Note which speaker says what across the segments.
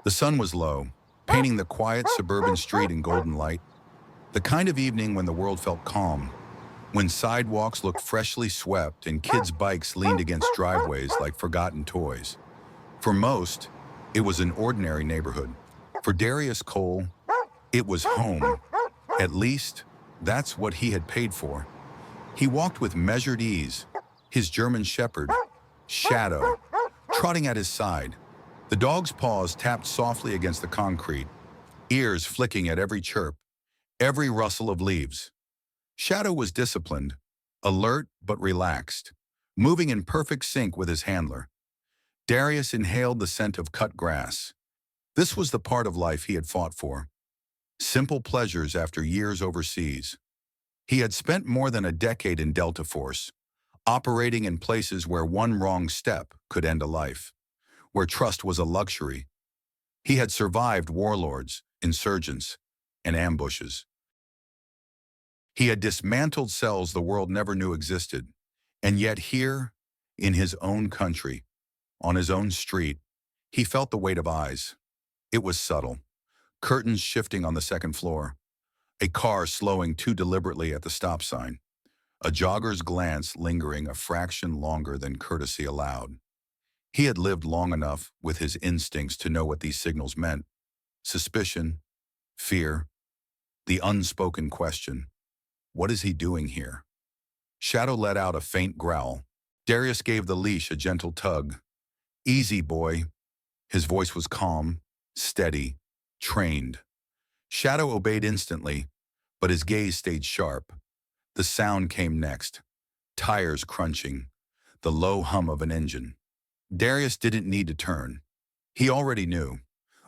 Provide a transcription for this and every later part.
Speaker 1: The sun was low, painting the quiet suburban street in golden light, the kind of evening when the world felt calm, when sidewalks looked freshly swept and kids' bikes leaned against driveways like forgotten toys. For most, it was an ordinary neighborhood. For Darius Cole, it was home. At least, that's what he had paid for. He walked with measured ease, his German shepherd, Shadow, trotting at his side. The dog's paws tapped softly against the concrete, ears flicking at every chirp, every rustle of leaves. Shadow was disciplined, alert but relaxed, moving in perfect sync with his handler. Darius inhaled the scent of cut grass. This was the part of life he had fought for. Simple pleasures after years overseas. He had spent more than a decade in Delta Force, operating in places where one wrong step could end a life, where trust was a luxury. He had survived warlords, insurgents, and ambushes. He had dismantled cells the world never knew existed, and yet here, in his own country, on his own street, he felt the weight of eyes. It was subtle. Curtains shifting on the second floor, a car slowing too deliberately at the stop sign, a jogger's glance lingering a fraction longer than courtesy allowed. He had lived long enough with his instincts to know what these signals meant. Suspicion, fear, the unspoken question, what is he doing here? Shadow let out a faint growl. Darius gave the leash a gentle tug. Easy, boy. His voice was calm, steady, trained. Shadow obeyed instantly, but his gaze stayed sharp. The sound came next. Tires crunching, the low hum of an engine. Darius didn't need to turn. He already knew.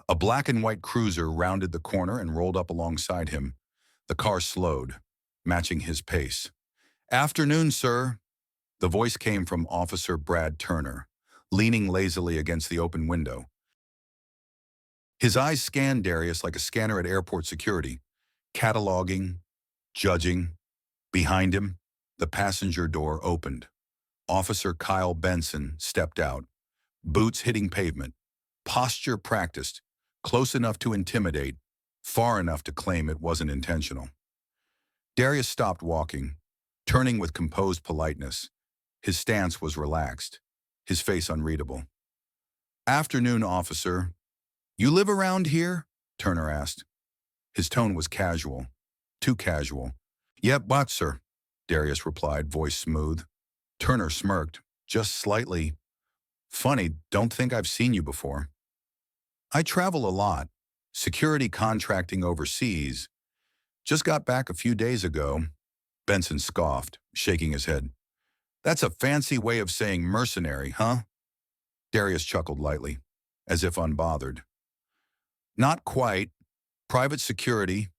Speaker 1: A black and white cruiser rounded the corner and rolled up alongside him. The car slowed, matching his pace. "Afternoon, sir." The voice came from Officer Brad Turner, leaning lazily against the open window. His eyes scanned Darius like a scanner at airport security, cataloging, judging. Behind him, the passenger door opened. Officer Kyle Benson stepped out, boots hitting pavement, posture practiced, close enough to intimidate, far enough to claim it wasn't intentional. Darius stopped walking, turning with composed politeness. His stance was relaxed, his face unreadable. "Afternoon, officer. You live around here?" Turner asked. His tone was casual, too casual. "Yep, what, sir?" Darius replied, voice smooth. Turner smirked, just slightly. "Funny, don't think I've seen you before." "I travel a lot. Security contracting overseas. Just got back a few days ago." Benson scoffed, shaking his head. "That's a fancy way of saying mercenary, huh?" Darius chuckled lightly, as if unbothered. "Not quite. Private security,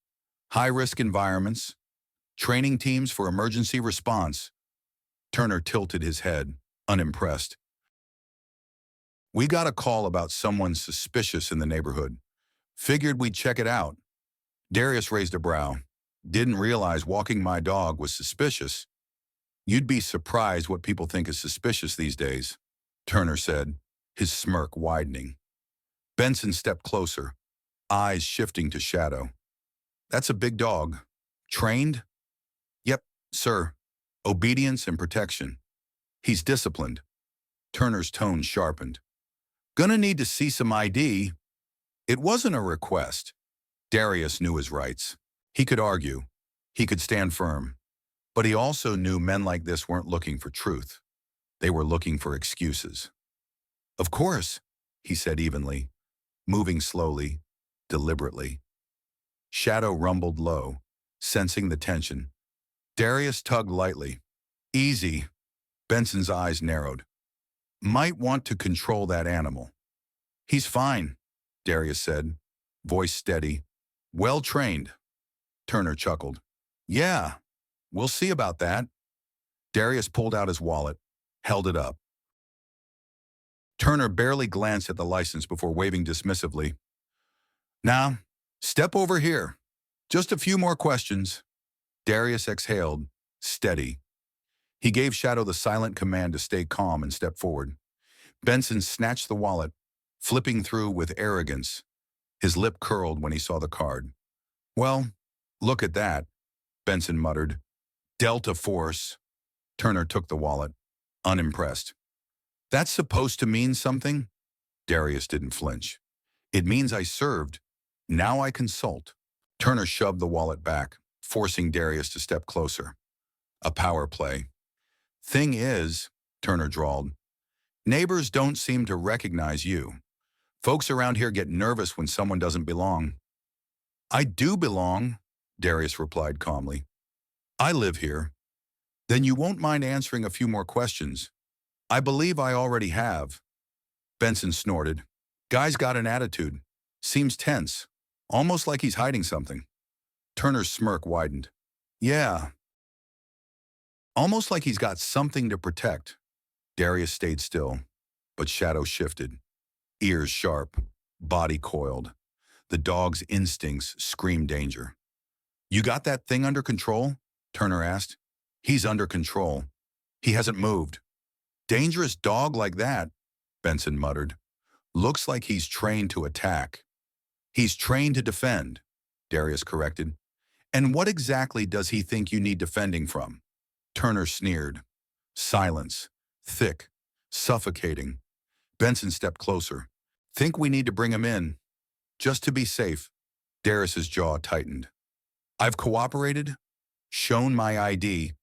Speaker 1: high-risk environments, training teams for emergency response." Turner tilted his head, unimpressed. "We got a call about someone suspicious in the neighborhood. Figured we'd check it out." Darius raised a brow. "Didn't realize walking my dog was suspicious." "You'd be surprised what people think is suspicious these days," Turner said, his smirk widening. Benson stepped closer, eyes shifting to Shadow. "That's a big dog. Trained?" "Yep, sir. Obedience and protection. He's disciplined." Turner's tone sharpened. "Gonna need to see some ID." It wasn't a request. Darius knew his rights. He could argue. He could stand firm. But he also knew men like this weren't looking for truth. They were looking for excuses. "Of course," he said evenly, moving slowly, deliberately. Shadow rumbled low, sensing the tension. Darius tugged lightly. "Easy." Benson's eyes narrowed. "Might want to control that animal." "He's fine," Darius said, voice steady. "Well trained." Turner chuckled. "Yeah, we'll see about that." Darius pulled out his wallet, held it up. Turner barely glanced at the license before waving dismissively. "Now, step over here. Just a few more questions." Darius exhaled, steady. He gave Shadow the silent command to stay calm and step forward. Benson snatched the wallet, flipping through with arrogance, His lip curled when he saw the card. Well, look at that, Benson muttered. Delta Force. Turner took the wallet, unimpressed. That's supposed to mean something? Darius didn't flinch. It means I served. Now I consult. Turner shoved the wallet back, forcing Darius to step closer. A power play. Thing is, Turner drawled, neighbors don't seem to recognize you. Folks around here get nervous when someone doesn't belong. I do belong, Darius replied calmly. I live here. Then you won't mind answering a few more questions. I believe I already have. Benson snorted. Guy's got an attitude. Seems tense. Almost like he's hiding something. Turner's smirk widened. Yeah. Almost like he's got something to protect. Darius stayed still, but Shadow shifted. Ears sharp, body coiled. The dog's instincts screamed danger. You got that thing under control? Turner asked. He's under control. He hasn't moved. Dangerous dog like that, Benson muttered. Looks like he's trained to attack. He's trained to defend, Darius corrected. And what exactly does he think you need defending from? Turner sneered. Silence. Thick. Suffocating. Benson stepped closer. Think we need to bring him in. Just to be safe. Darius's jaw tightened. I've cooperated. Shown my ID.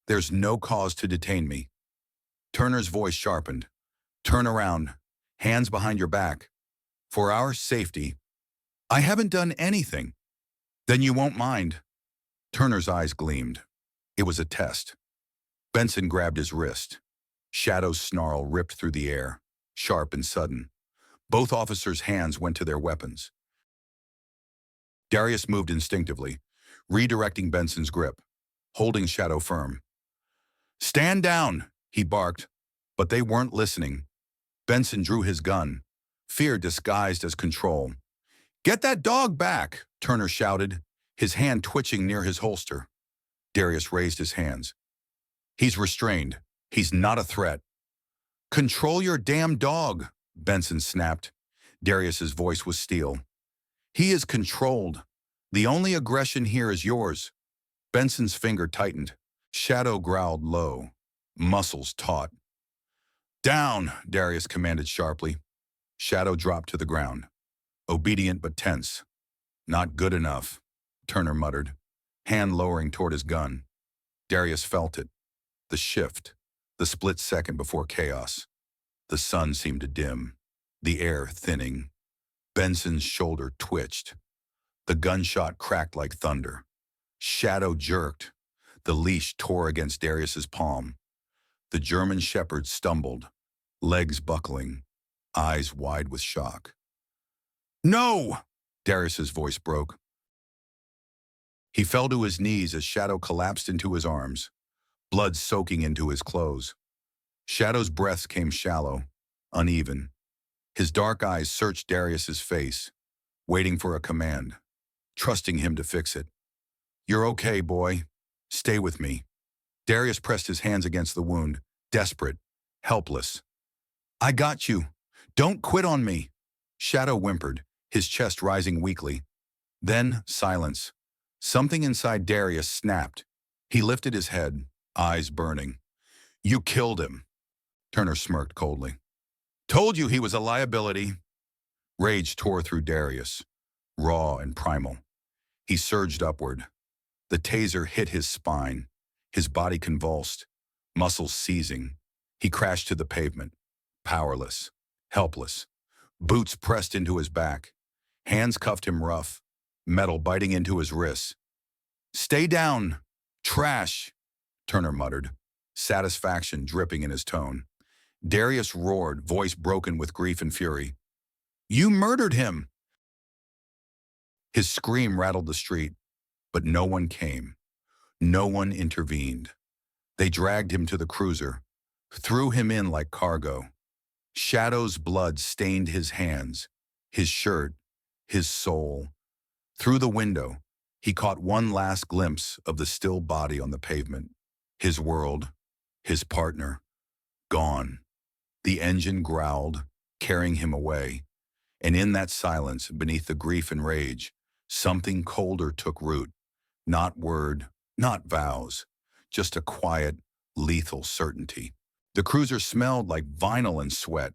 Speaker 1: There's no cause to detain me. Turner's voice sharpened. Turn around. Hands behind your back. For our safety. I haven't done anything. Then you won't mind. Turner's eyes gleamed. It was a test. Benson grabbed his wrist. Shadow's snarl ripped through the air, sharp and sudden. Both officers' hands went to their weapons. Darius moved instinctively, redirecting Benson's grip, holding Shadow firm. Stand down, he barked, but they weren't listening. Benson drew his gun, fear disguised as control. Get that dog back, Turner shouted, his hand twitching near his holster. Darius raised his hands. He's restrained. He's not a threat. Control your damn dog, Benson snapped. Darius's voice was steel. He is controlled. The only aggression here is yours. Benson's finger tightened. Shadow growled low, muscles taut. Down, Darius commanded sharply. Shadow dropped to the ground. Obedient but tense. Not good enough, Turner muttered, hand lowering toward his gun. Darius felt it. The shift, the split second before chaos. The sun seemed to dim, the air thinning. Benson's shoulder twitched. The gunshot cracked like thunder. Shadow jerked. The leash tore against Darius's palm. The German shepherd stumbled, legs buckling, eyes wide with shock. No! Darius's voice broke. He fell to his knees as Shadow collapsed into his arms, blood soaking into his clothes. Shadow's breath came shallow, uneven. His dark eyes searched Darius's face, waiting for a command, trusting him to fix it. You're okay, boy. Stay with me. Darius pressed his hands against the wound, desperate, helpless. I got you. Don't quit on me. Shadow whimpered, his chest rising weakly. Then, silence. Something inside Darius snapped. He lifted his head, eyes burning. You killed him. Turner smirked coldly. Told you he was a liability. Rage tore through Darius, raw and primal. He surged upward. The taser hit his spine. His body convulsed, muscles seizing. He crashed to the pavement, powerless, helpless. Boots pressed into his back. Hands cuffed him rough, metal biting into his wrists. Stay down. Trash, Turner muttered, satisfaction dripping in his tone. Darius roared, voice broken with grief and fury. You murdered him! His scream rattled the street, but no one came. No one intervened. They dragged him to the cruiser, threw him in like cargo. Shadow's blood stained his hands, his shirt, his soul. Through the window, he caught one last glimpse of the still body on the pavement. His world, his partner, gone. The engine growled, carrying him away. And in that silence, beneath the grief and rage, something colder took root. Not word, not vows, just a quiet, lethal certainty. The cruiser smelled like vinyl and sweat.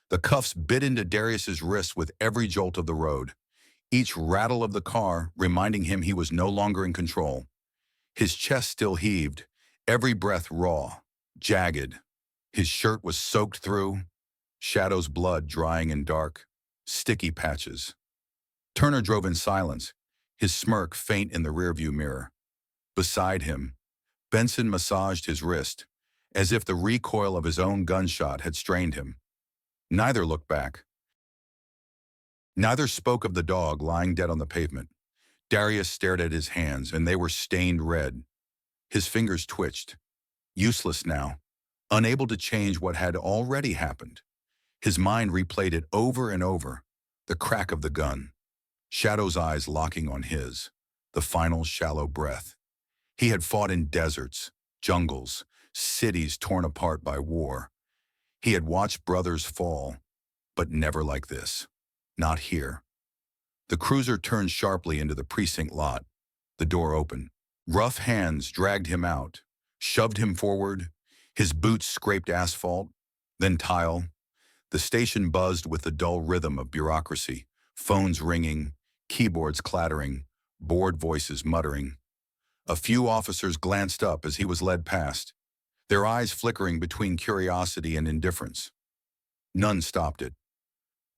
Speaker 1: The cuffs bit into Darius's wrists with every jolt of the road, each rattle of the car reminding him he was no longer in control. His chest still heaved, every breath raw, jagged. His shirt was soaked through, Shadow's blood drying in dark, sticky patches. Turner drove in silence, his smirk faint in the rearview mirror. Beside him, Benson massaged his wrist, as if the recoil of his own gunshot had strained him. Neither looked back. Neither spoke of the dog lying dead on the pavement. Darius stared at his hands, and they were stained red. His fingers twitched, useless now, unable to change what had already happened. His mind replayed it over and over, the crack of the gun, Shadow's eyes locking on his, the final shallow breath. He had fought in deserts, jungles, cities torn apart by war. He had watched brothers fall, but never like this. Not here. The cruiser turned sharply into the precinct lot. The door opened. Rough hands dragged him out, shoved him forward. His boots scraped asphalt, then tile. The station buzzed with the dull rhythm of bureaucracy, phones ringing, keyboards clattering, bored voices muttering. A few officers glanced up as he was led past, their eyes flickering between curiosity and indifference. None stopped it.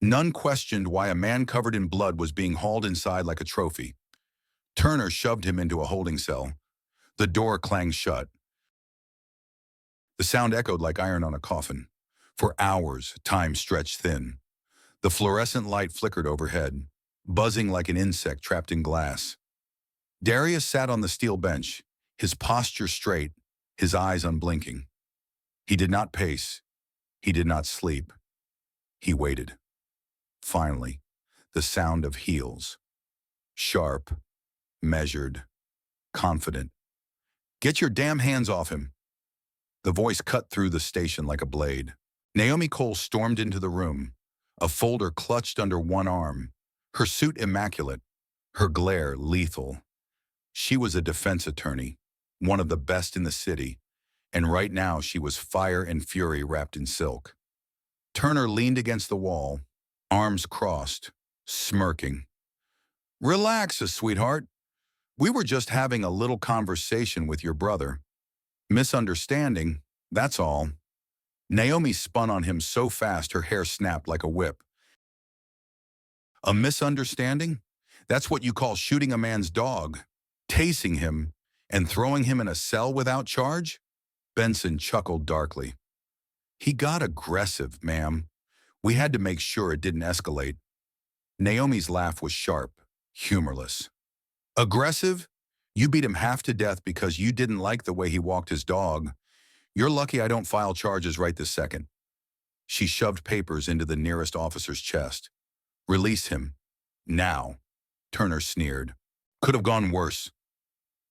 Speaker 1: None questioned why a man covered in blood was being hauled inside like a trophy. Turner shoved him into a holding cell. The door clanged shut. The sound echoed like iron on a coffin. For hours, time stretched thin. The fluorescent light flickered overhead, buzzing like an insect trapped in glass. Darius sat on the steel bench, his posture straight, his eyes unblinking. He did not pace. He did not sleep. He waited. Finally, the sound of heels. Sharp, measured, confident. "Get your damn hands off him." The voice cut through the station like a blade. Naomi Cole stormed into the room, a folder clutched under one arm, her suit immaculate, her glare lethal. She was a defense attorney, one of the best in the city, and right now she was fire and fury wrapped in silk. Turner leaned against the wall, arms crossed, smirking. "Relax, sweetheart. We were just having a little conversation with your brother. Misunderstanding, that's all." Naomi spun on him so fast her hair snapped like a whip. "A misunderstanding? That's what you call shooting a man's dog, tasing him, and throwing him in a cell without charge?" Benson chuckled darkly. "He got aggressive, ma'am. We had to make sure it didn't escalate." Naomi's laugh was sharp, humorless. "Aggressive? You beat him half to death because you didn't like the way he walked his dog. You're lucky I don't file charges right this second." She shoved papers into the nearest officer's chest. "Release him. Now." Turner sneered. "Could have gone worse."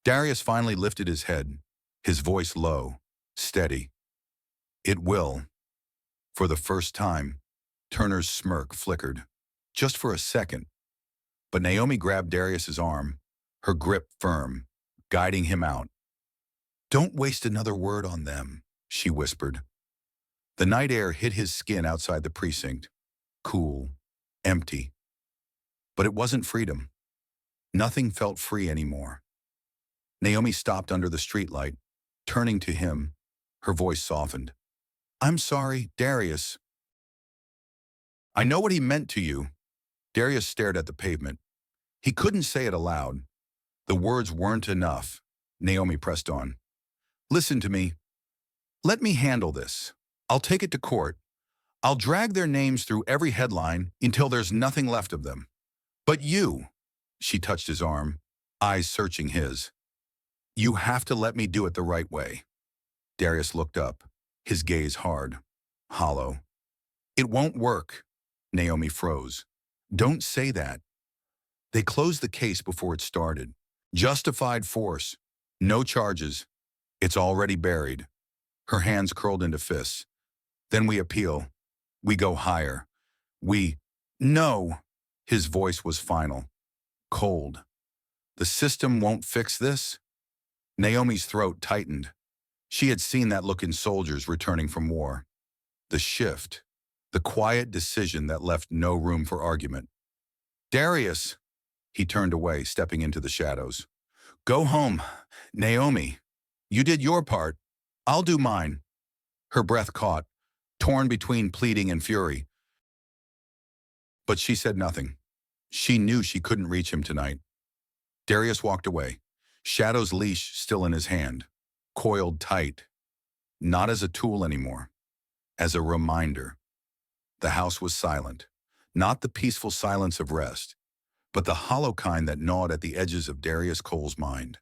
Speaker 1: Darius finally lifted his head, his voice low, steady. "It will." For the first time, Turner's smirk flickered. Just for a second. But Naomi grabbed Darius's arm, her grip firm, guiding him out. "Don't waste another word on them," she whispered. The night air hit his skin outside the precinct, cool, empty. But it wasn't freedom. Nothing felt free anymore. Naomi stopped under the streetlight, turning to him, her voice softened. "I'm sorry, Darius." "I know what he meant to you." Darius stared at the pavement. He couldn't say it aloud. The words weren't enough. Naomi pressed on. "Listen to me. Let me handle this. I'll take it to court. I'll drag their names through every headline until there's nothing left of them. But you," she touched his arm, eyes searching his, "you have to let me do it the right way." Darius looked up, his gaze hard, hollow. "It won't work." Naomi froze. "Don't say that." They closed the case before it started. Justified force. No charges. It's already buried. Her hands curled into fists. "Then we appeal. We go higher. We..." No. His voice was final, cold. The system won't fix this? Naomi's throat tightened. She had seen that look in soldiers returning from war. The shift. The quiet decision that left no room for argument. Darius! He turned away, stepping into the shadows. Go home. Naomi. You did your part. I'll do mine. Her breath caught, torn between pleading and fury. But she said nothing. She knew she couldn't reach him tonight. Darius walked away, Shadow's leash still in his hand, coiled tight, not as a tool anymore, as a reminder. The house was silent, not the peaceful silence of rest, but the hollow kind that gnawed at the edges of Darius Cole's mind.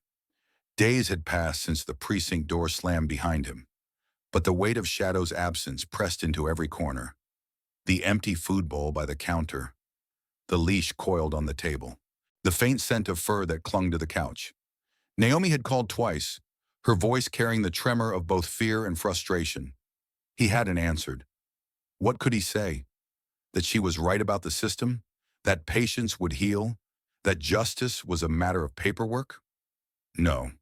Speaker 1: Days had passed since the precinct door slammed behind him, but the weight of Shadow's absence pressed into every corner. The empty food bowl by the counter, the leash coiled on the table, the faint scent of fur that clung to the couch. Naomi had called twice, her voice carrying the tremor of both fear and frustration. He hadn't answered. What could he say? That she was right about the system? That patience would heal? That justice was a matter of paperwork? No.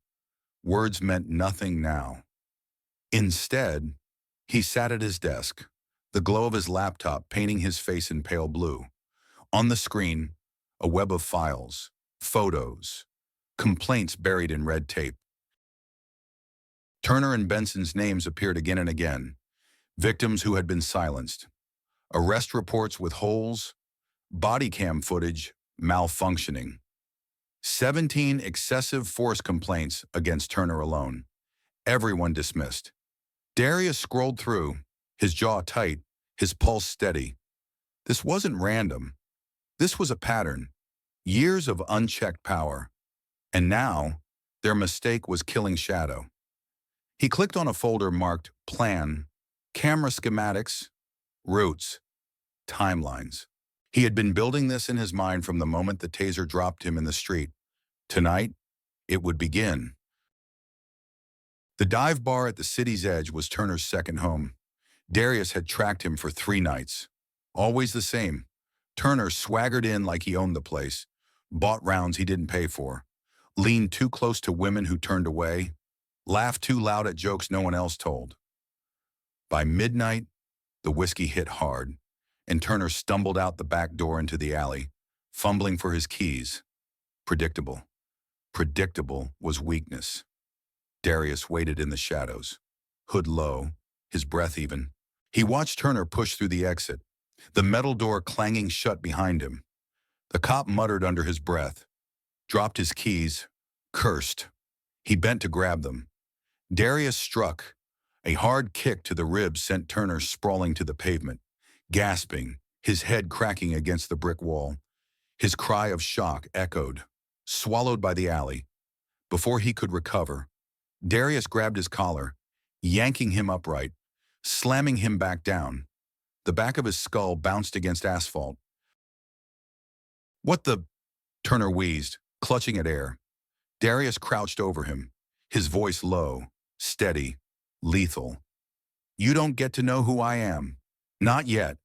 Speaker 1: Words meant nothing now. Instead, he sat at his desk, the glow of his laptop painting his face in pale blue. On the screen, a web of files, photos, complaints buried in red tape. Turner and Benson's names appeared again and again, victims who had been silenced. Arrest reports with holes, body cam footage malfunctioning. 17 excessive force complaints against Turner alone. Everyone dismissed. Darius scrolled through, his jaw tight, his pulse steady. This wasn't random. This was a pattern. Years of unchecked power. And now, their mistake was killing Shadow. He clicked on a folder marked Plan, Camera Schematics, Routes, Timelines. He had been building this in his mind from the moment the taser dropped him in the street. Tonight, it would begin. The dive bar at the city's edge was Turner's second home. Darius had tracked him for 3 nights. Always the same. Turner swaggered in like he owned the place, bought rounds he didn't pay for, leaned too close to women who turned away, laughed too loud at jokes no one else told. By midnight, the whiskey hit hard, and Turner stumbled out the back door into the alley, fumbling for his keys. Predictable. Predictable was weakness. Darius waited in the shadows, hood low, his breath even. He watched Turner push through the exit, the metal door clanging shut behind him. The cop muttered under his breath, dropped his keys, cursed. He bent to grab them. Darius struck. A hard kick to the ribs sent Turner sprawling to the pavement, gasping, his head cracking against the brick wall. His cry of shock echoed, swallowed by the alley. Before he could recover, Darius grabbed his collar, yanking him upright, slamming him back down. The back of his skull bounced against asphalt. What the? Turner wheezed, clutching at air. Darius crouched over him, his voice low, steady, lethal. You don't get to know who I am. Not yet.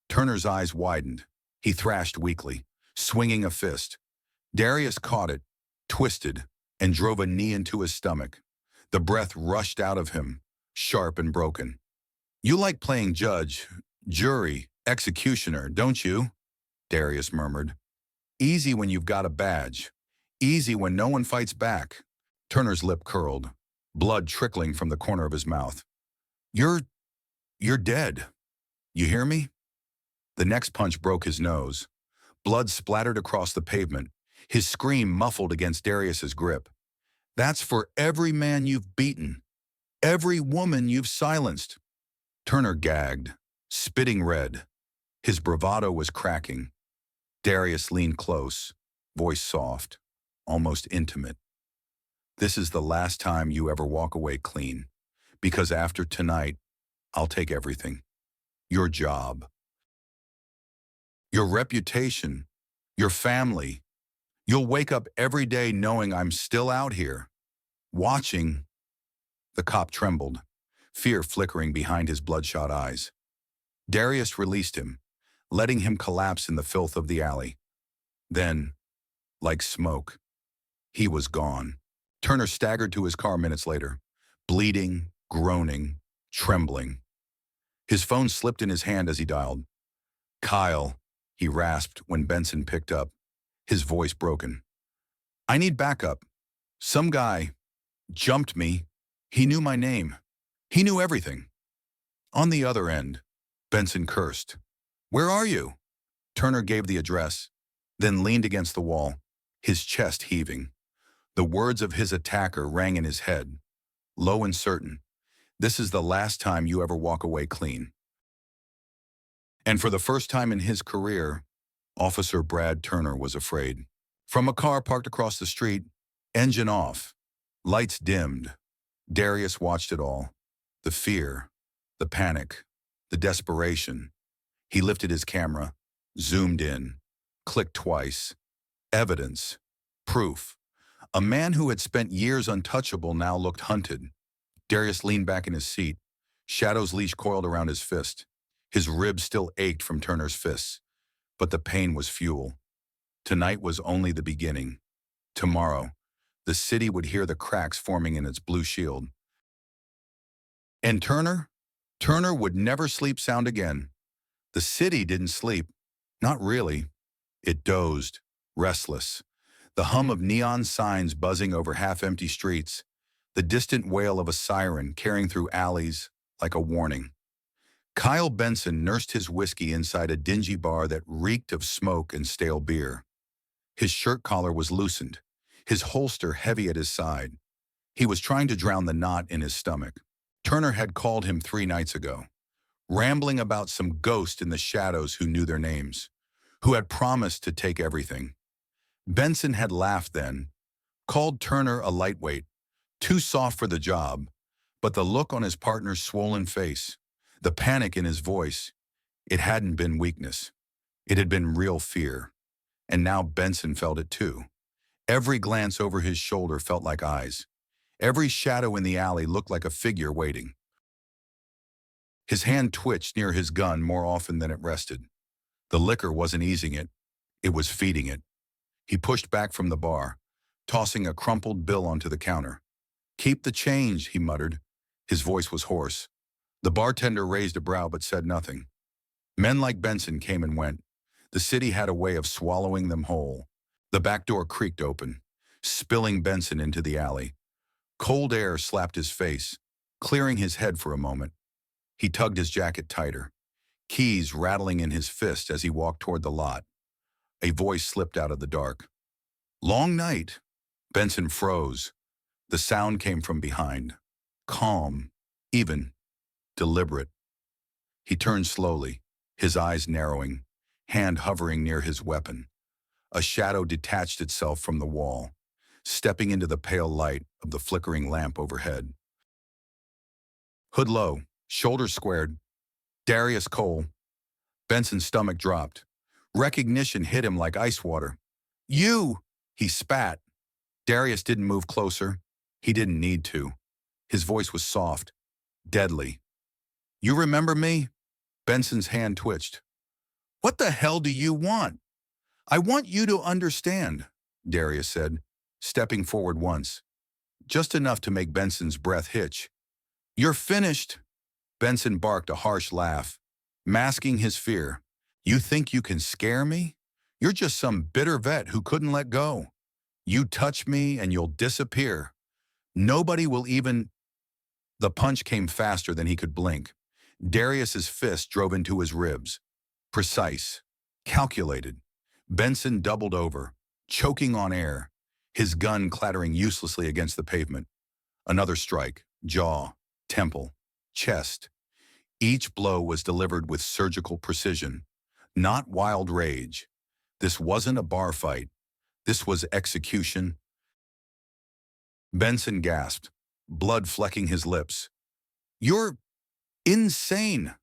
Speaker 1: Turner's eyes widened. He thrashed weakly, swinging a fist. Darius caught it, twisted, and drove a knee into his stomach. The breath rushed out of him, sharp and broken. You like playing judge, jury, executioner, don't you? Darius murmured. Easy when you've got a badge. Easy when no one fights back. Turner's lip curled, blood trickling from the corner of his mouth. You're dead. You hear me? The next punch broke his nose. Blood splattered across the pavement, his scream muffled against Darius's grip. That's for every man you've beaten, every woman you've silenced. Turner gagged, spitting red. His bravado was cracking. Darius leaned close, voice soft, almost intimate. This is the last time you ever walk away clean, because after tonight, I'll take everything. Your job, your reputation, your family. You'll wake up every day knowing I'm still out here, watching. The cop trembled, fear flickering behind his bloodshot eyes. Darius released him, letting him collapse in the filth of the alley. Then, like smoke, he was gone. Turner staggered to his car minutes later, bleeding, groaning, trembling. His phone slipped in his hand as he dialed. "Kyle," he rasped when Benson picked up, his voice broken. "I need backup. Some guy jumped me. He knew my name. He knew everything." On the other end, Benson cursed. "Where are you?" Turner gave the address, then leaned against the wall, his chest heaving. The words of his attacker rang in his head, low and certain. "This is the last time you ever walk away clean." And for the first time in his career, Officer Brad Turner was afraid. From a car parked across the street, engine off, lights dimmed, Darius watched it all. The fear, the panic, the desperation. He lifted his camera, zoomed in, clicked twice. Evidence. Proof. A man who had spent years untouchable now looked hunted. Darius leaned back in his seat, Shadow's leash coiled around his fist. His ribs still ached from Turner's fists, but the pain was fuel. Tonight was only the beginning. Tomorrow, the city would hear the cracks forming in its blue shield. And Turner? Turner would never sleep sound again. The city didn't sleep. Not really. It dozed, restless. The hum of neon signs buzzing over half-empty streets, the distant wail of a siren carrying through alleys like a warning. Kyle Benson nursed his whiskey inside a dingy bar that reeked of smoke and stale beer. His shirt collar was loosened, his holster heavy at his side. He was trying to drown the knot in his stomach. Turner had called him 3 nights ago, rambling about some ghost in the shadows who knew their names, who had promised to take everything. Benson had laughed then, called Turner a lightweight, too soft for the job, but the look on his partner's swollen face, the panic in his voice, it hadn't been weakness. It had been real fear. And now Benson felt it too. Every glance over his shoulder felt like eyes. Every shadow in the alley looked like a figure waiting. His hand twitched near his gun more often than it rested. The liquor wasn't easing it, it was feeding it. He pushed back from the bar, tossing a crumpled bill onto the counter. "Keep the change," he muttered. His voice was hoarse. The bartender raised a brow but said nothing. Men like Benson came and went. The city had a way of swallowing them whole. The back door creaked open, spilling Benson into the alley. Cold air slapped his face, clearing his head for a moment. He tugged his jacket tighter, keys rattling in his fist as he walked toward the lot. A voice slipped out of the dark. "Long night." Benson froze. The sound came from behind, calm, even, deliberate. He turned slowly, his eyes narrowing, hand hovering near his weapon. A shadow detached itself from the wall, stepping into the pale light of the flickering lamp overhead. Hood low, shoulders squared. Darius Cole. Benson's stomach dropped. Recognition hit him like ice water. "You!" he spat. Darius didn't move closer. He didn't need to. His voice was soft, deadly. "You remember me?" Benson's hand twitched. "What the hell do you want?" "I want you to understand," Darius said, stepping forward once, just enough to make Benson's breath hitch. "You're finished." Benson barked a harsh laugh, masking his fear. "You think you can scare me? You're just some bitter vet who couldn't let go. You touch me and you'll disappear. Nobody will even—" The punch came faster than he could blink. Darius's fist drove into his ribs. Precise, calculated. Benson doubled over, choking on air, his gun clattering uselessly against the pavement. Another strike, jaw, temple, chest. Each blow was delivered with surgical precision, not wild rage. This wasn't a bar fight. This was execution. Benson gasped, blood flecking his lips. "You're insane."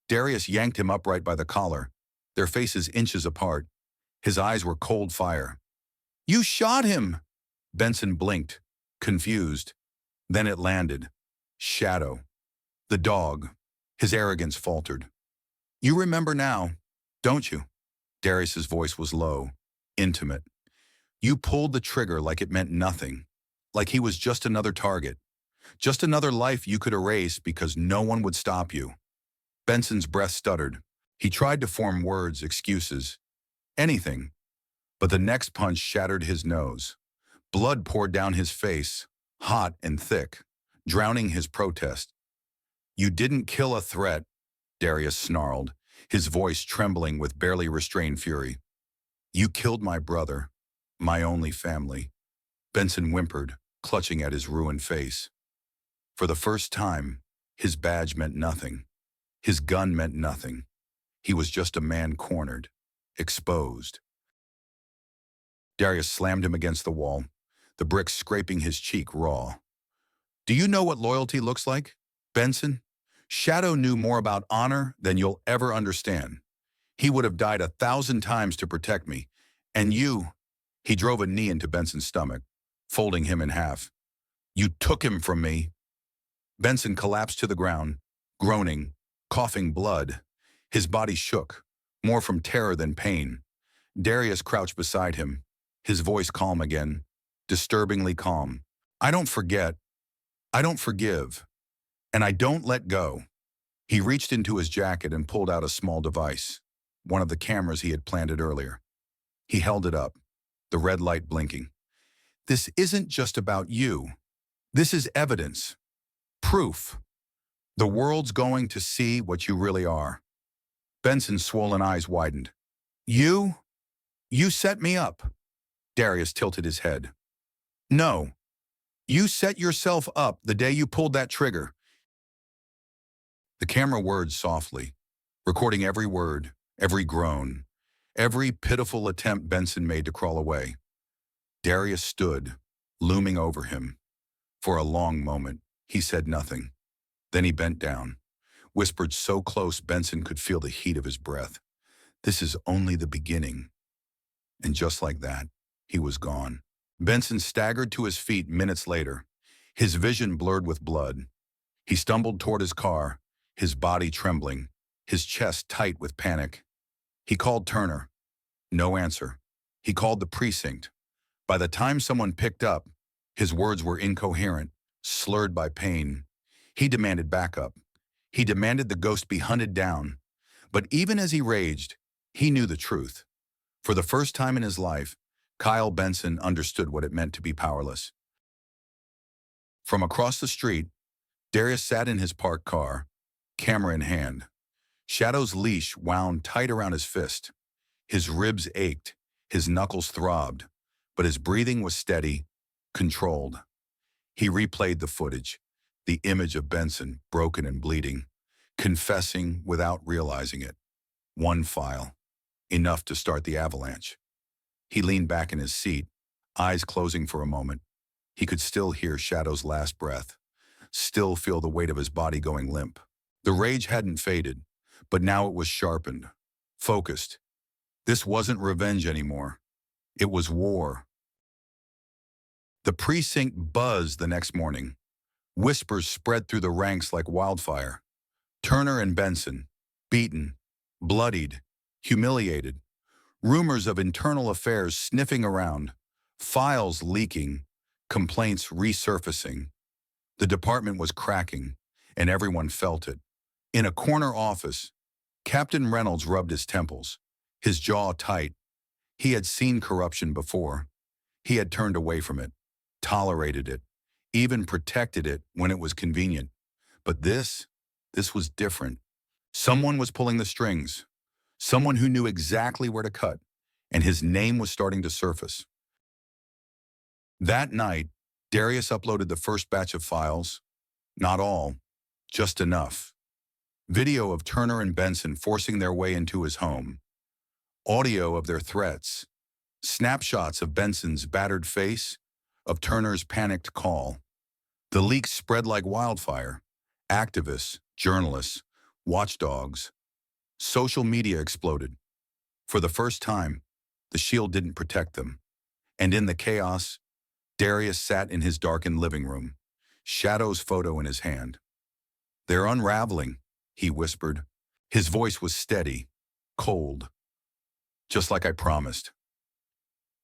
Speaker 1: Darius yanked him upright by the collar, their faces inches apart. His eyes were cold fire. "You shot him!" Benson blinked, confused. Then it landed. Shadow. The dog. His arrogance faltered. "You remember now, don't you? Darius's voice was low, intimate. You pulled the trigger like it meant nothing, like he was just another target, just another life you could erase because no one would stop you. Benson's breath stuttered. He tried to form words, excuses, anything, but the next punch shattered his nose. Blood poured down his face, hot and thick, drowning his protest. You didn't kill a threat, Darius snarled, his voice trembling with barely restrained fury. You killed my brother, my only family. Benson whimpered, clutching at his ruined face. For the first time, his badge meant nothing. His gun meant nothing. He was just a man cornered, exposed. Darius slammed him against the wall, the bricks scraping his cheek raw. Do you know what loyalty looks like, Benson? Shadow knew more about honor than you'll ever understand. He would have died 1,000 times to protect me. And you, he drove a knee into Benson's stomach, folding him in half. You took him from me. Benson collapsed to the ground, groaning, coughing blood. His body shook, more from terror than pain. Darius crouched beside him, his voice calm again, disturbingly calm. I don't forget. I don't forgive. And I don't let go. He reached into his jacket and pulled out a small device, one of the cameras he had planted earlier. He held it up, the red light blinking. This isn't just about you. This is evidence. Proof. The world's going to see what you really are. Benson's swollen eyes widened. You set me up. Darius tilted his head. No. You set yourself up the day you pulled that trigger. The camera whirred softly, recording every word, every groan, every pitiful attempt Benson made to crawl away. Darius stood, looming over him. For a long moment, he said nothing. Then he bent down, whispered so close Benson could feel the heat of his breath. This is only the beginning. And just like that, he was gone. Benson staggered to his feet minutes later, his vision blurred with blood. He stumbled toward his car, his body trembling, his chest tight with panic. He called Turner. No answer. He called the precinct. By the time someone picked up, his words were incoherent, slurred by pain. He demanded backup. He demanded the ghost be hunted down. But even as he raged, he knew the truth. For the first time in his life, Kyle Benson understood what it meant to be powerless. From across the street, Darius sat in his parked car, camera in hand. Shadow's leash wound tight around his fist. His ribs ached, his knuckles throbbed, but his breathing was steady, controlled. He replayed the footage, the image of Benson, broken and bleeding, confessing without realizing it. One file, enough to start the avalanche. He leaned back in his seat, eyes closing for a moment. He could still hear Shadow's last breath, still feel the weight of his body going limp. The rage hadn't faded, but now it was sharpened, focused. This wasn't revenge anymore. It was war. The precinct buzzed the next morning. Whispers spread through the ranks like wildfire. Turner and Benson, beaten, bloodied, humiliated. Rumors of internal affairs sniffing around, files leaking, complaints resurfacing. The department was cracking, and everyone felt it. In a corner office, Captain Reynolds rubbed his temples, his jaw tight. He had seen corruption before. He had turned away from it, tolerated it, even protected it when it was convenient. But this was different. Someone was pulling the strings, someone who knew exactly where to cut, and his name was starting to surface. That night, Darius uploaded the first batch of files. Not all, just enough. Video of Turner and Benson forcing their way into his home. Audio of their threats. Snapshots of Benson's battered face, of Turner's panicked call. The leaks spread like wildfire. Activists, journalists, watchdogs. Social media exploded. For the first time, the shield didn't protect them. And in the chaos, Darius sat in his darkened living room, Shadow's photo in his hand. They're unraveling, he whispered. His voice was steady, cold. just like I promised.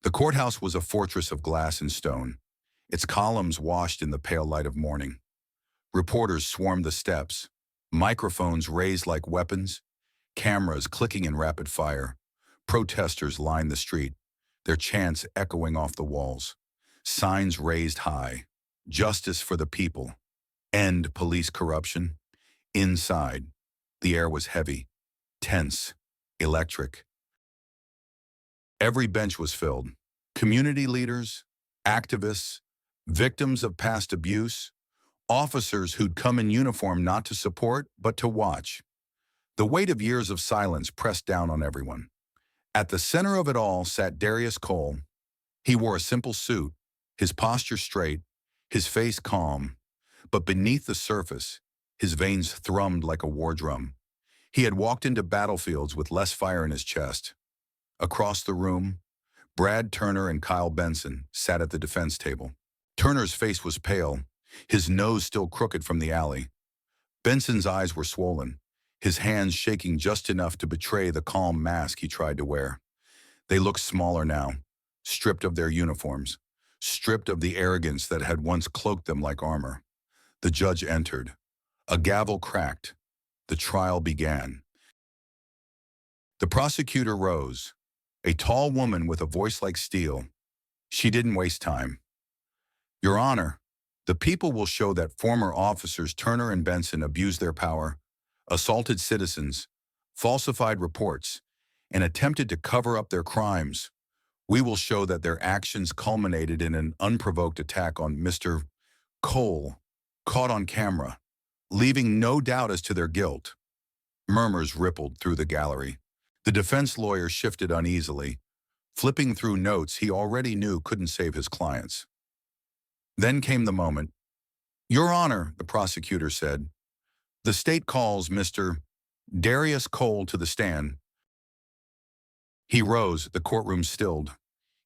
Speaker 1: The courthouse was a fortress of glass and stone, its columns washed in the pale light of morning. Reporters swarmed the steps, microphones raised like weapons, cameras clicking in rapid fire. Protesters lined the street, their chants echoing off the walls. Signs raised high. Justice for the people. End police corruption. Inside, the air was heavy, tense, electric. Every bench was filled. Community leaders, activists, victims of past abuse, officers who'd come in uniform not to support, but to watch. The weight of years of silence pressed down on everyone. At the center of it all sat Darius Cole. He wore a simple suit, his posture straight, his face calm, but beneath the surface, his veins thrummed like a war drum. He had walked into battlefields with less fire in his chest. Across the room, Brad Turner and Kyle Benson sat at the defense table. Turner's face was pale, his nose still crooked from the alley. Benson's eyes were swollen, his hands shaking just enough to betray the calm mask he tried to wear. They looked smaller now, stripped of their uniforms, stripped of the arrogance that had once cloaked them like armor. The judge entered. A gavel cracked. The trial began. The prosecutor rose, a tall woman with a voice like steel. She didn't waste time. Your Honor, the people will show that former officers Turner and Benson abused their power, assaulted citizens, falsified reports, and attempted to cover up their crimes. We will show that their actions culminated in an unprovoked attack on Mr. Cole, caught on camera, leaving no doubt as to their guilt. Murmurs rippled through the gallery. The defense lawyer shifted uneasily, flipping through notes he already knew couldn't save his clients. Then came the moment. Your Honor, the prosecutor said, the state calls Mr. Darius Cole to the stand. He rose, the courtroom stilled.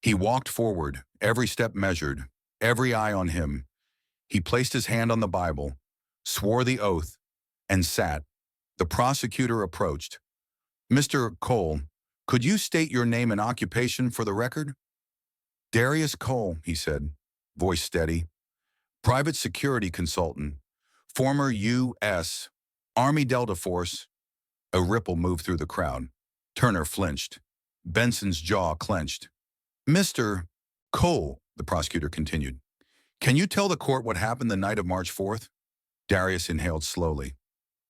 Speaker 1: He walked forward, every step measured, every eye on him. He placed his hand on the Bible, swore the oath, and sat. The prosecutor approached. Mr. Cole, could you state your name and occupation for the record? Darius Cole, he said, voice steady. Private security consultant, former U.S. Army Delta Force. A ripple moved through the crowd. Turner flinched. Benson's jaw clenched. Mr. Cole, the prosecutor continued, can you tell the court what happened the night of March 4th? Darius inhaled slowly,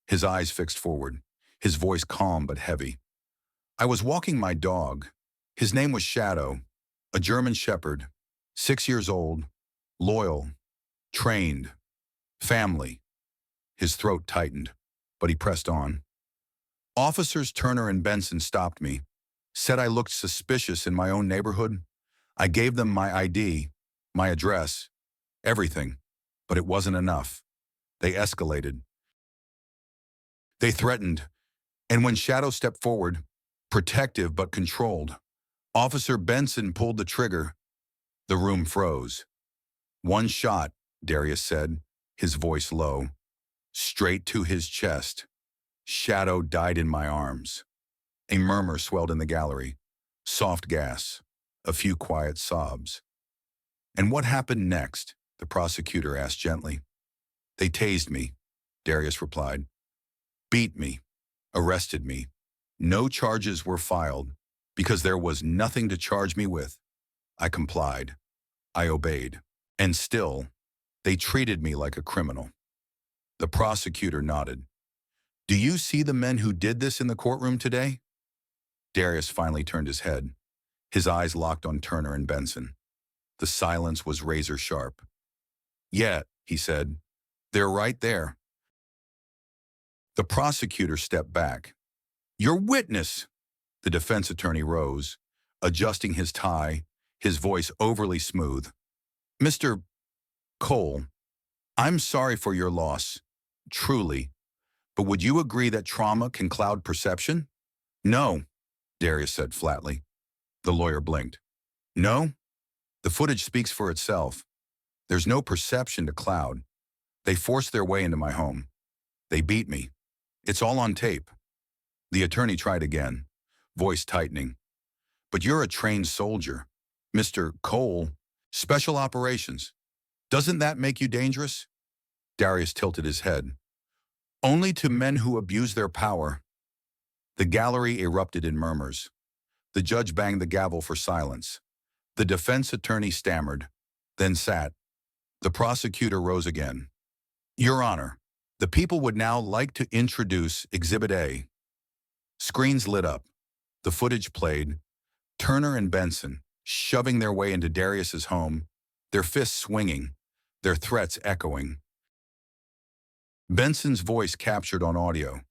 Speaker 1: his eyes fixed forward, his voice calm but heavy. I was walking my dog. His name was Shadow, a German shepherd, 6 years old, loyal, trained, family. His throat tightened, but he pressed on. Officers Turner and Benson stopped me, said I looked suspicious in my own neighborhood. I gave them my ID, my address, everything, but it wasn't enough. They escalated. They threatened, and when Shadow stepped forward, protective but controlled, Officer Benson pulled the trigger. The room froze. One shot, Darius said, his voice low, straight to his chest. Shadow died in my arms. A murmur swelled in the gallery. Soft gas. A few quiet sobs. And what happened next? The prosecutor asked gently. They tased me, Darius replied. Beat me. Arrested me. No charges were filed because there was nothing to charge me with. I complied. I obeyed. And still, they treated me like a criminal. The prosecutor nodded. Do you see the men who did this in the courtroom today? Darius finally turned his head. His eyes locked on Turner and Benson. The silence was razor sharp. Yeah, he said. They're right there. The prosecutor stepped back. Your witness! The defense attorney rose, adjusting his tie, his voice overly smooth. Mr. Cole, I'm sorry for your loss, truly, but would you agree that trauma can cloud perception? No, Darius said flatly. The lawyer blinked. No? The footage speaks for itself. There's no perception to cloud. They forced their way into my home. They beat me. It's all on tape. The attorney tried again, voice tightening. But you're a trained soldier. Mr. Cole, Special Operations. Doesn't that make you dangerous? Darius tilted his head. Only to men who abuse their power. The gallery erupted in murmurs. The judge banged the gavel for silence. The defense attorney stammered, then sat. The prosecutor rose again. Your Honor, the people would now like to introduce Exhibit A. Screens lit up. The footage played. Turner and Benson, shoving their way into Darius's home, their fists swinging, their threats echoing. Benson's voice captured on audio.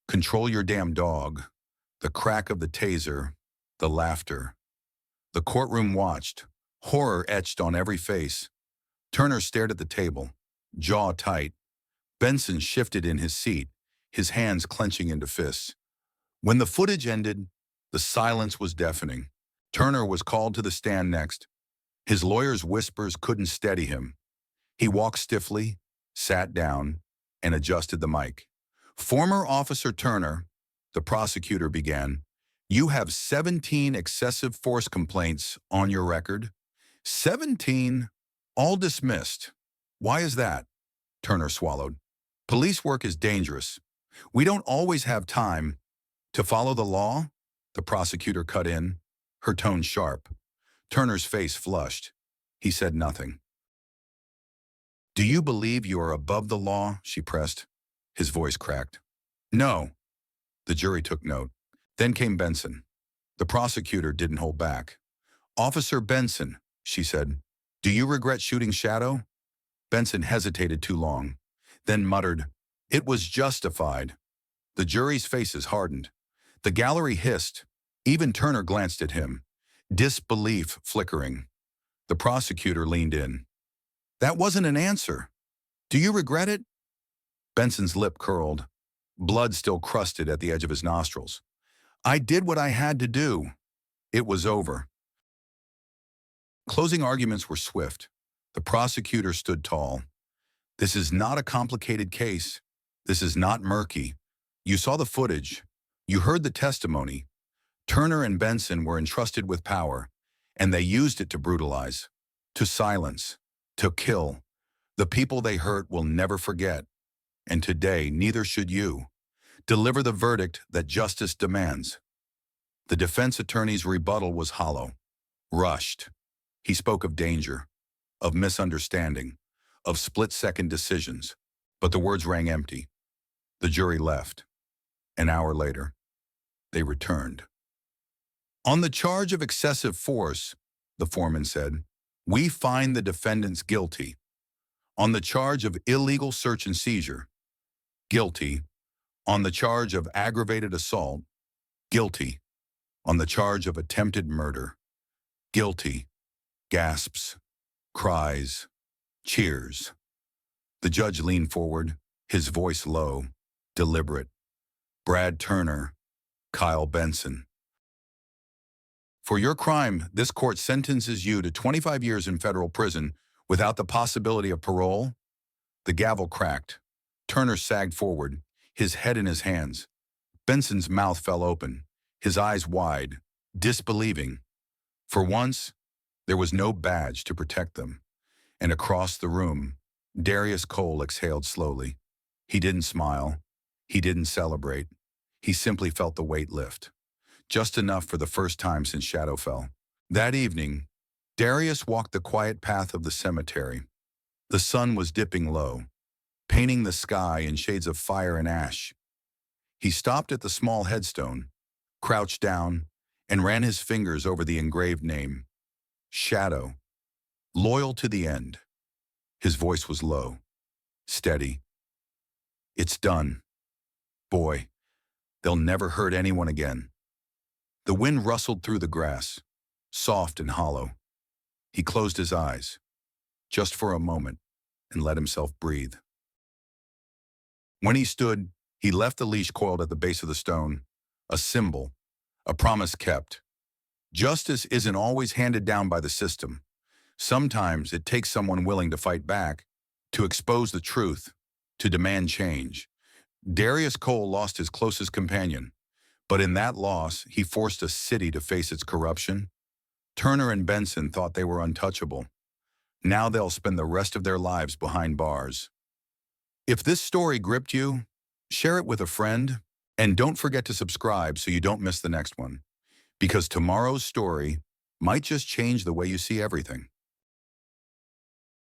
Speaker 1: Control your damn dog. The crack of the taser, the laughter. The courtroom watched, horror etched on every face. Turner stared at the table, jaw tight. Benson shifted in his seat, his hands clenching into fists. When the footage ended, the silence was deafening. Turner was called to the stand next. His lawyer's whispers couldn't steady him. He walked stiffly, sat down, and adjusted the mic. Former Officer Turner, the prosecutor began, you have 17 excessive force complaints on your record. 17, all dismissed. Why is that? Turner swallowed. Police work is dangerous. We don't always have time to follow the law, the prosecutor cut in, her tone sharp. Turner's face flushed. He said nothing. Do you believe you are above the law? She pressed. His voice cracked. No. The jury took note. Then came Benson. The prosecutor didn't hold back. Officer Benson, she said, do you regret shooting Shadow? Benson hesitated too long, then muttered, it was justified. The jury's faces hardened. The gallery hissed. Even Turner glanced at him, disbelief flickering. The prosecutor leaned in. That wasn't an answer. Do you regret it? Benson's lip curled. Blood still crusted at the edge of his nostrils. I did what I had to do. It was over. Closing arguments were swift. The prosecutor stood tall. This is not a complicated case. This is not murky. You saw the footage. You heard the testimony. Turner and Benson were entrusted with power, and they used it to brutalize, to silence, to kill. The people they hurt will never forget. And today, neither should you. Deliver the verdict that justice demands. The defense attorney's rebuttal was hollow, rushed. He spoke of danger, of misunderstanding, of split-second decisions, but the words rang empty. The jury left. An hour later, they returned. On the charge of excessive force, the foreman said, we find the defendants guilty. On the charge of illegal search and seizure, guilty. On the charge of aggravated assault, guilty. On the charge of attempted murder, guilty. Gasps, cries, cheers. The judge leaned forward, his voice low, deliberate. Brad Turner, Kyle Benson. For your crime, this court sentences you to 25 years in federal prison without the possibility of parole. The gavel cracked. Turner sagged forward, his head in his hands. Benson's mouth fell open, his eyes wide, disbelieving. For once, there was no badge to protect them. And across the room, Darius Cole exhaled slowly. He didn't smile. He didn't celebrate. He simply felt the weight lift. Just enough for the first time since Shadow fell. That evening, Darius walked the quiet path of the cemetery. The sun was dipping low, painting the sky in shades of fire and ash. He stopped at the small headstone, crouched down, and ran his fingers over the engraved name. Shadow, loyal to the end. His voice was low, steady. It's done. Boy, they'll never hurt anyone again. The wind rustled through the grass, soft and hollow. He closed his eyes, just for a moment, and let himself breathe. When he stood, he left the leash coiled at the base of the stone, a symbol, a promise kept. Justice isn't always handed down by the system. Sometimes it takes someone willing to fight back, to expose the truth, to demand change. Darius Cole lost his closest companion, But in that loss, he forced a city to face its corruption. Turner and Benson thought they were untouchable. Now they'll spend the rest of their lives behind bars. If this story gripped you, share it with a friend, and don't forget to subscribe so you don't miss the next one. Because tomorrow's story might just change the way you see everything.